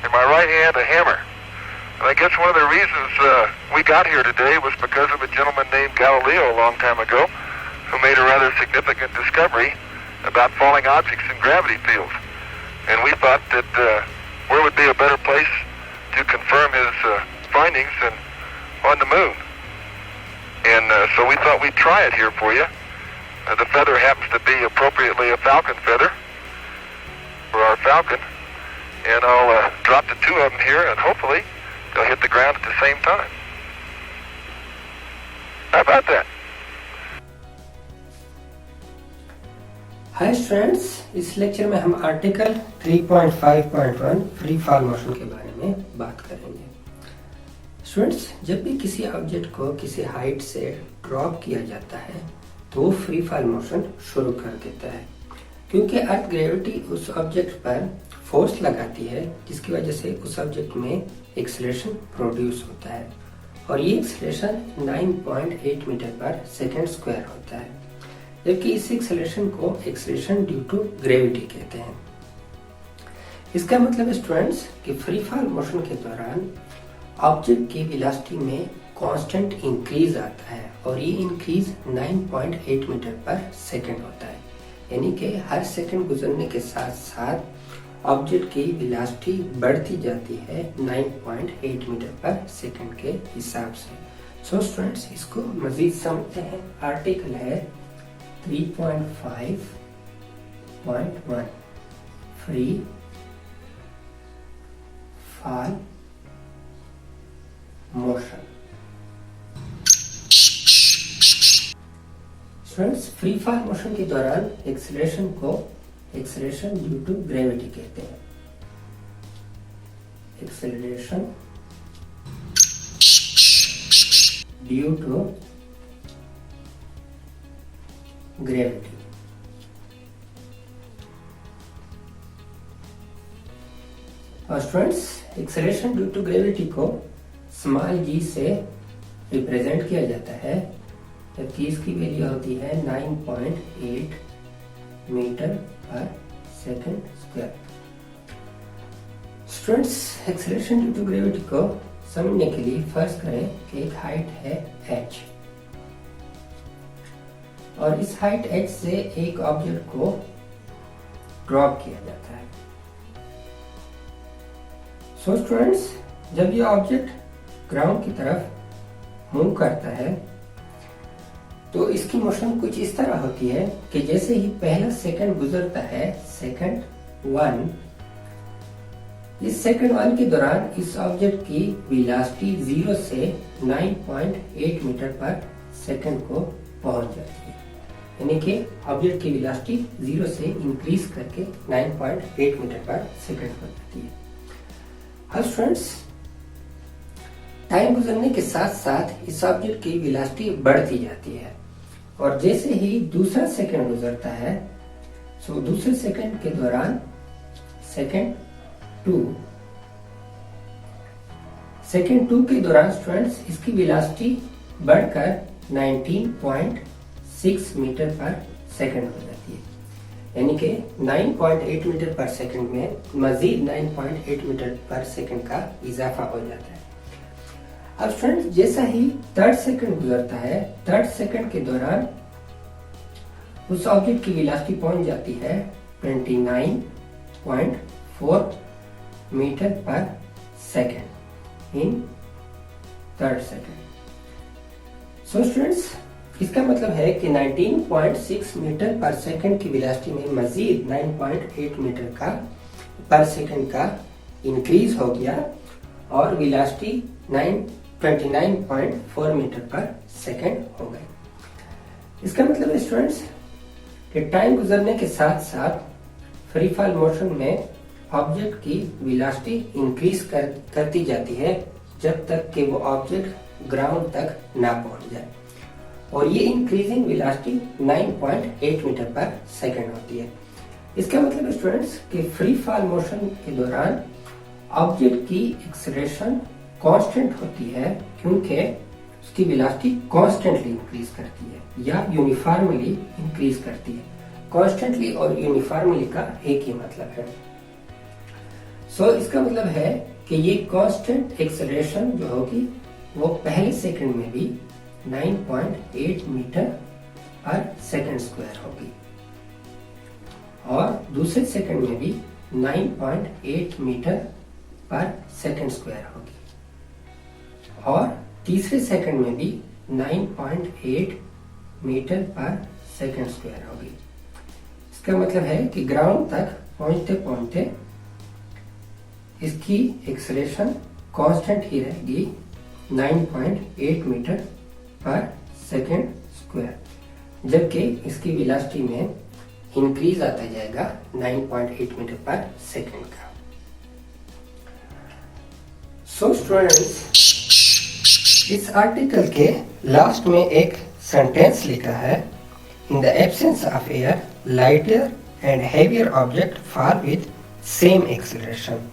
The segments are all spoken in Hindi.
In my right hand, a hammer. And I guess one of the reasons we got here today was because of a gentleman named Galileo a long time ago who made a rather significant discovery about falling objects in gravity fields. And we thought that where would be a better place to confirm his findings than on the moon. And so we thought we'd try it here for you. The feather happens to be appropriately a falcon feather for our falcon. And I'll drop the two of them here, and hopefully they'll hit the ground at the same time. How about that? Hi students, इस लेक्चर में हम आर्टिकल 3.5.1 फ्री फॉल मोशन के बारे में बात करेंगे। स्टूडेंट्स, जब भी किसी ऑब्जेक्ट को किसी हाइट से ड्रॉप किया जाता है तो वो फ्री फॉल मोशन शुरू कर देता है, क्योंकि अर्थ ग्रेविटी उस ऑब्जेक्ट पर फोर्स लगाती है जिसकी वजह से उस ऑब्जेक्ट में एक्सेलरेशन प्रोड्यूस होता है, और ये एक्सेलरेशन 9.8 मीटर पर सेकेंड स्क्वायर होता है, जबकि इस एक्सेलरेशन को एक्सेलरेशन ड्यू टू ग्रेविटी कहते हैं। इसका मतलब है स्टूडेंट्स कि फ्री फॉल मोशन के दौरान ऑब्जेक्ट की वेलोसिटी में कांस्टेंट इंक्रीज आता है, और ये इंक्रीज 9.8 मीटर पर सेकेंड होता है, यानी कि हर सेकेंड गुजरने के साथ साथ ऑब्जेक्ट की वेलोसिटी बढ़ती जाती है 9.8 मीटर पर सेकेंड के हिसाब से। सो स्टूडेंट्स, इसको मजीद समझते हैं। आर्टिकल है 3.5.1 free fall motion. Students, free fall motion के दौरान एक्सेलरेशन को एक्सेलरेशन ड्यू टू ग्रेविटी कहते हैं। Acceleration due to gravity. और students, acceleration due to gravity को स्मॉल g से रिप्रेजेंट किया जाता है, जबकि इसकी वैल्यू होती है 9.8 मीटर पर second square. Students, acceleration due to gravity को समझने के लिए फर्ज करें कि एक हाइट है h, और इस हाइट h से एक ऑब्जेक्ट को ड्रॉप किया जाता है। सो स्टूडेंट्स, जब ये ऑब्जेक्ट ग्राउंड की तरफ मूव करता है तो इसकी मोशन कुछ इस तरह होती है कि जैसे ही पहला सेकंड गुजरता है, सेकंड 1, इस सेकंड 1 के दौरान इस ऑब्जेक्ट की वेलोसिटी 0 से 9.8 मीटर पर सेकंड को पहुंच जाती है, यानी कि ऑब्जेक्ट की वेलोसिटी 0 से इंक्रीज करके 9.8 मीटर पर सेकंड हो जाती है। अब स्टूडेंट्स, टाइम गुजरने के साथ साथ इस ऑब्जेक्ट की वेलोसिटी बढ़ती जाती है, और जैसे ही दूसरा सेकंड गुजरता है, सो दूसरे सेकंड के दौरान सेकंड 2 के दौरान स्टूडेंट्स इसकी वेलोसिटी बढ़कर 19.6 मीटर पर सेकंड हो जाती है, यानी कि 9.8 मीटर पर सेकंड में मजीद 9.8 मीटर पर सेकंड का इजाफा हो जाता है। अब स्टूडेंट्स, जैसा ही थर्ड सेकंड गुजरता है, थर्ड सेकंड के दौरान उस ऑब्जेक्ट की वेलोसिटी पहुंच जाती है 29.4 मीटर पर second in third second. So students, इसका मतलब है कि 19.6 मीटर पर सेकंड की वेलोसिटी में मजीद 9.8 मीटर का पर सेकंड का इंक्रीज हो गया, और वेलोसिटी 29.4 मीटर पर सेकंड हो गई। इसका मतलब है स्टूडेंट्स कि टाइम गुजरने के साथ साथ फ्री फॉल मोशन में ऑब्जेक्ट की वेलोसिटी इंक्रीज करती जाती है जब तक कि वो ऑब्जेक्ट ग्राउंड तक ना पहुंच जाए, और ये इंक्रीजिंग वेलोसिटी 9.8 मीटर पर सेकंड होती है। इसका मतलब है स्टूडेंट्स कि फ्री फॉल मोशन के दौरान ऑब्जेक्ट की एक्सेलरेशन कांस्टेंट होती है, क्योंकि उसकी वेलोसिटी कांस्टेंटली इंक्रीज करती है या यूनिफॉर्मली इंक्रीज करती है। कांस्टेंटली और यूनिफॉर्मली का एक ही मतलब है। सो इसका मतलब है कि ये कांस्टेंट एक्सेलरेशन जो होगी वो पहले सेकंड में भी 9.8 मीटर पर सेकंड स्क्वायर होगी और दूसरे सेकंड में भी 9.8 मीटर पर सेकंड स्क्वायर होगी और तीसरे सेकंड में भी 9.8 मीटर पर सेकंड स्क्वायर होगी। इसका मतलब है कि ग्राउंड तक पहुंचते पहुंचते इसकी एक्सेलरेशन कांस्टेंट ही रहेगी 9.8 मीटर पर सेकंड स्क्वायर, जबकि इसकी वेलोसिटी में इंक्रीज आता जाएगा 9.8 मीटर पर सेकंड का। सो स्टूडेंट्स, इस आर्टिकल के लास्ट में एक सेंटेंस लिखा है, in the absence of air lighter and heavier object fall with same acceleration.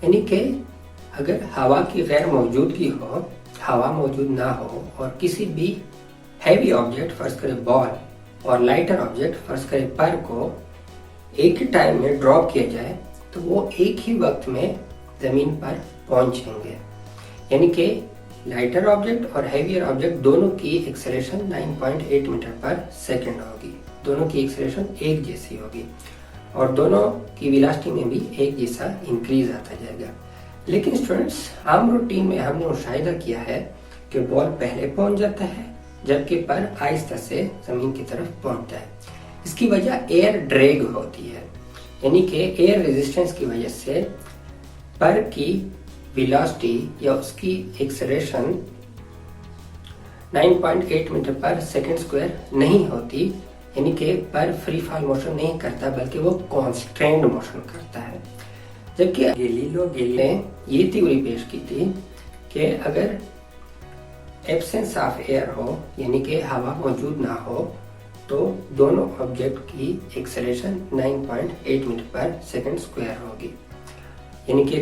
यानी कि अगर हवा की गैर मौजूदगी हो, हवा मौजूद ना हो और किसी भी हैवी ऑब्जेक्ट फर्ज करें बॉल और लाइटर ऑब्जेक्ट फर्ज करें पर को एक ही टाइम में ड्रॉप किया जाए तो वो एक ही वक्त में जमीन पर पहुंचेंगे। यानी कि लाइटर ऑब्जेक्ट और हैवियर ऑब्जेक्ट दोनों की एक्सेलरेशन 9.8 मीटर पर सेकंड होगी, दोनों की एक्सेलरेशन एक जैसी होगी और दोनों की वेलोसिटी में भी एक जैसा इंक्रीज आता जाएगा। लेकिन स्टूडेंट्स, आम रूटीन में हमने मुशाहिदा किया है कि बॉल पहले पहुंच जाता है जबकि पर आहिस्ता से जमीन की तरफ पहुंचता है। इसकी वजह एयर ड्रैग होती है, यानी कि एयर रेजिस्टेंस की वजह से पर की वेलोसिटी या उसकी एक्सेलरेशन 9.8 मीटर पर सेकंड स्क्वायर नहीं होती, यानी कि पर फ्री फॉल मोशन नहीं करता बल्कि वो कॉन्स्ट्रेंड मोशन करता है। जबकि गैलीलियो ने ये थ्योरी पेश की थी कि अगर एब्सेंस ऑफ एयर हो, यानी कि हवा मौजूद ना हो, तो दोनों ऑब्जेक्ट की एक्सेलरेशन 9.8 मीटर पर सेकंड स्क्वायर होगी, यानी कि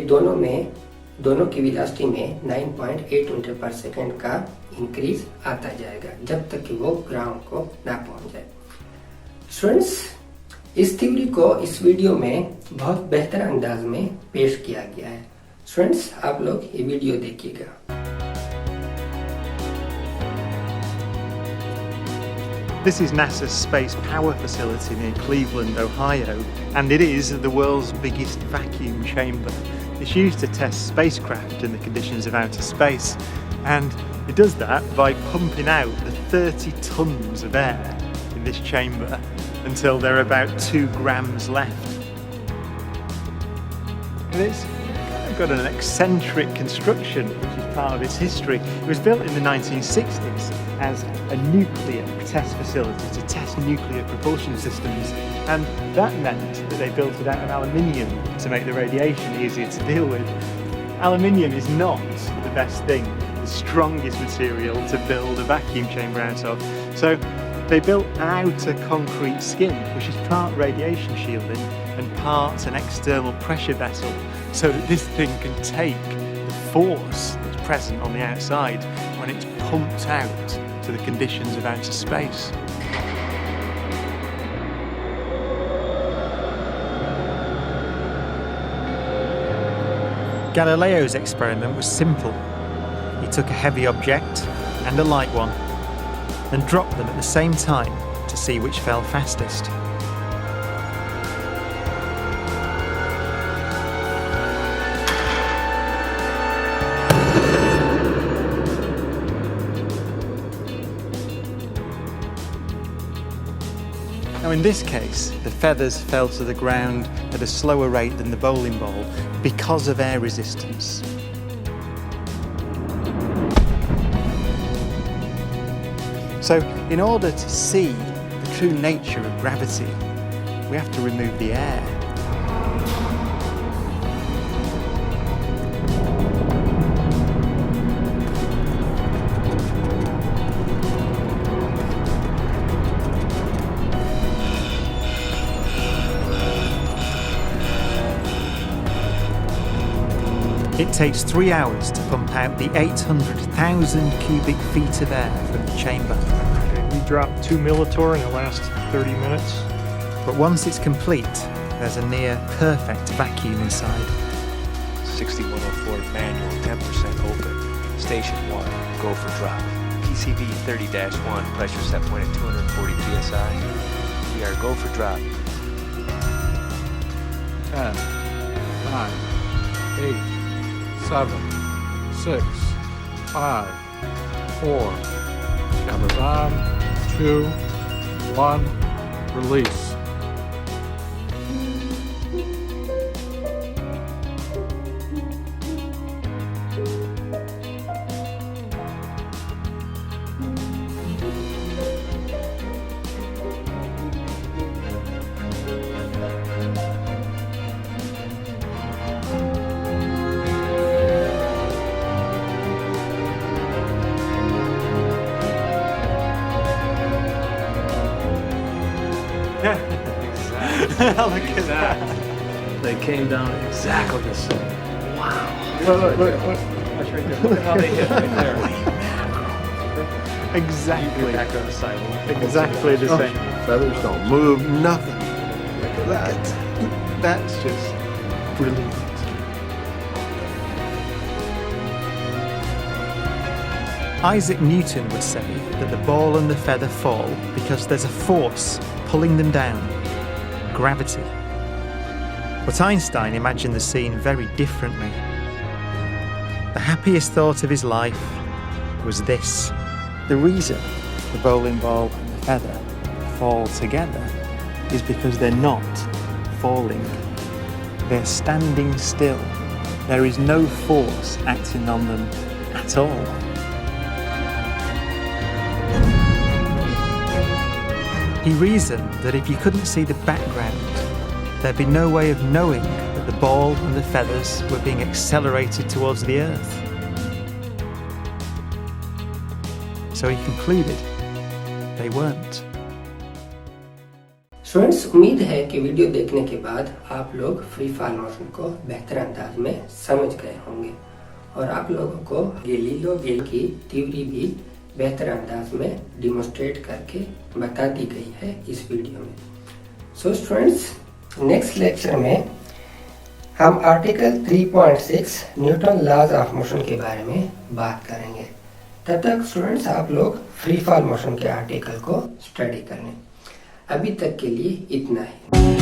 दोनों की वेलोसिटी में 9.8 मीटर पर सेकंड का इंक्रीज आता जाएगा जब तक कि वो ग्राउंड को ना पहुंच जाए। स्टूडेंट्स, इस थ्योरी को इस वीडियो में बहुत बेहतर अंदाज में पेश किया गया है। स्टूडेंट्स, आप लोग ये वीडियो देखिएगा। This is NASA's Space Power Facility near Cleveland, Ohio, and it is the world's biggest vacuum chamber. It's used to test spacecraft in the conditions of outer space, and it does that by pumping out the 30 tons of air in this chamber until there are about 2 grams left. And it's got an eccentric construction, which is part of its history. It was built in the 1960s as a nuclear test facility to test nuclear propulsion systems, and that meant that they built it out of aluminium to make the radiation easier to deal with. Aluminium is not the best thing, the strongest material to build a vacuum chamber out of, so they built an outer concrete skin which is part radiation shielding and part an external pressure vessel, so that this thing can take the force that's present on the outside when it's pumped out to the conditions of outer space. Galileo's experiment was simple. He took a heavy object and a light one and dropped them at the same time to see which fell fastest. Now in this case, the feathers fell to the ground at a slower rate than the bowling ball because of air resistance. So in order to see the true nature of gravity, we have to remove the air. It takes 3 hours to pump out the 800,000 cubic feet of air from the chamber. Okay, we dropped 2 Militor in the last 30 minutes. But once it's complete, there's a near perfect vacuum inside. 6104 manual, 10% open. Station 1, go for drop. PCV 30-1, pressure set point at 240 psi. We are go for drop. 10, 9, 8, 7, 6, 5, 4. Cameras on. 2, 1. Release. Look at that. They came down exactly the same. Wow. Look. Look how they hit right there. Exactly. Back on the side. Exactly the same. Feathers don't move, nothing. Look at that. That's just brilliant. Isaac Newton would say that the ball and the feather fall because there's a force pulling them down. Gravity. But Einstein imagined the scene very differently. The happiest thought of his life was this. The reason the bowling ball and the feather fall together is because they're not falling. They're standing still. There is no force acting on them at all. He reasoned that if you couldn't see the background, there'd be no way of knowing that the ball and the feathers were being accelerated towards the earth. So he concluded they weren't. Students, उम्मीद है कि वीडियो देखने के बाद आप लोग फ्री फॉल मोशन को बेहतर अंदाज में समझ गए होंगे और आप लोगों को गैलीलियो गैलीली की थ्योरी भी बेहतर अंदाज में डिमोन्स्ट्रेट करके बता दी गई है इस वीडियो में। सो स्टूडेंट्स, नेक्स्ट लेक्चर में हम article 3.6 Newton laws of motion के बारे में बात करेंगे। तब तक स्टूडेंट्स आप लोग फ्री फॉल मोशन के आर्टिकल को स्टडी कर लें। अभी तक के लिए इतना ही।